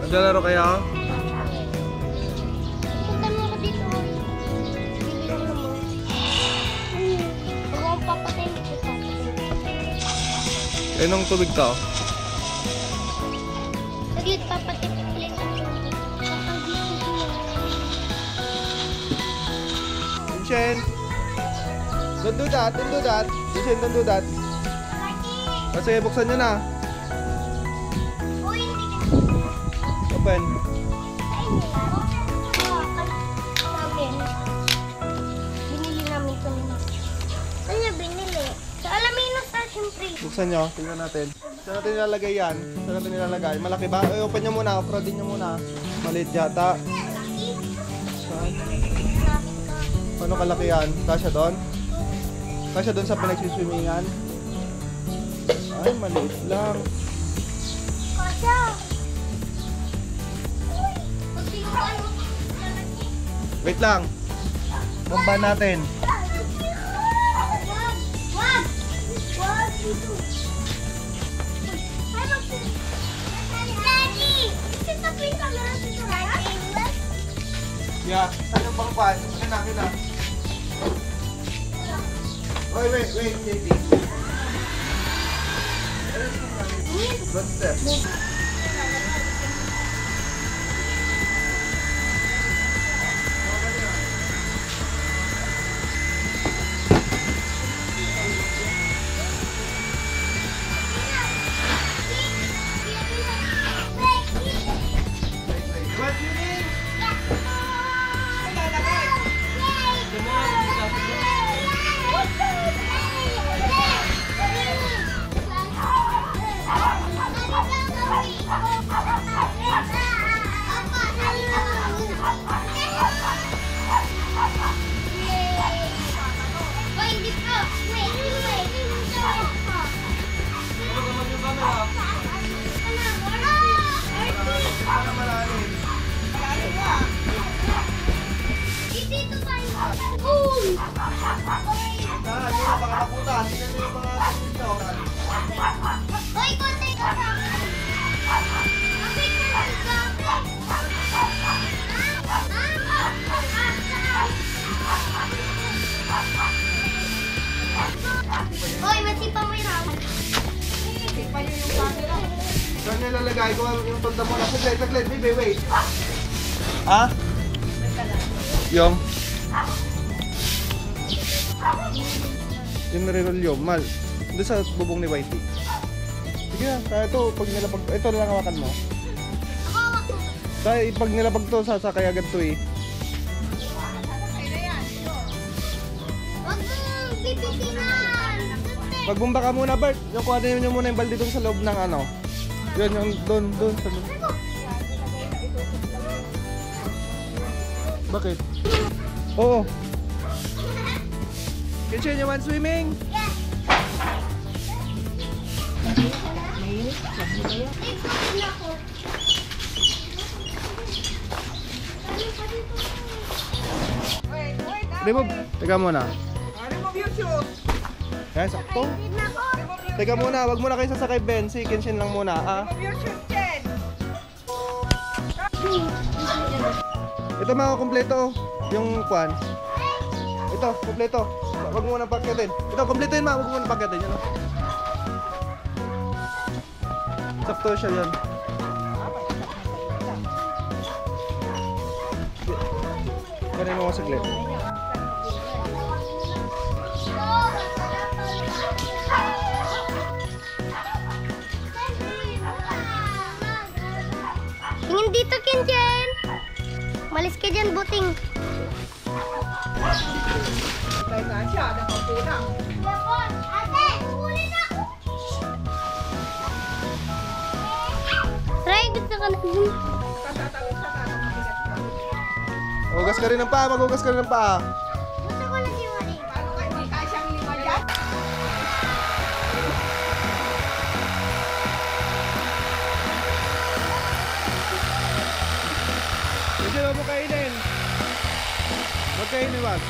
Maglalaro kayo? Punta mo ako dito. Bibigyan mo mo. Huwag akong papatayin. Anong tubig to? Saglit, papatayin. Vincent! Don't do that, don't do that. Vincent, don't do that. Sige, buksan nyo na. Uy, hindi ka. Open. Binili namin ito. Saan niya binili? Sa Alaminos na, siyempre. Buksan nyo, tingnan natin. Saan natin nilalagay yan? Saan natin nilalagay? Malaki ba? Ay, open nyo muna, off-roadin nyo muna. Maliit yata. Saan? Paano kalaki yan? Kasya doon? Kasya doon sa pinagsiswimmingan? Ay, maliit lang. Kasya! Wait lang. Bamba natin. Wag! Wag dito! Daddy! Ito po yung camera dito, right? Yeah, saan yung bangpan? Akin na. Wait, JD. One step. Hoy, masipa mo yung raw. Masipa nyo yung camera. Saan nyo lalagay? Kung yung tanda mo na. Saglit, baby, wait. Ha? Yung? Yung nare-roll yung mal. Doon sa bubong ni Whitey. Sige na, kaya ito, pag nilapag, ito na lang hawakan mo. Kaya pag nilapag to, sasakay agad to eh. Wag mo, bibitinan. Magbumba ka muna, Bert. Yung kuhanin nyo muna yung balde doon sa loob ng ano. Yun, yung doon sa loob. Bakit? Oo. Kitchen, you want swimming? Yes. Remove. Teka muna. Remove your shoes. Kaya sakto. Teka muna, wag muna kayo sasakay, Ben. Si Kenshin lang muna, ah. Remove your shoes, Chen. Ito mga kompleto. Yung kwan. Ito, kompleto. Wag mo muna pakyatin. Ito, kompleto yun, ma. Wag mo muna pakyatin. Yan, oh. Sakto siya yan. Ganun mo saglit. Tingin dito, Kinchen. Malis ka dyan, buting. Tayo nga siya, nakapulang. Ate, huli na! Ray, gusto ka na. Tatatawid sa tanong mabigat ka. Magugas ka rin ng paa, magugas ka rin ng paa. Gusto ko na si Maring. Paano kayo hindi kasyang lima dyan? Hindi mo kainin. Huwag kainin, wag.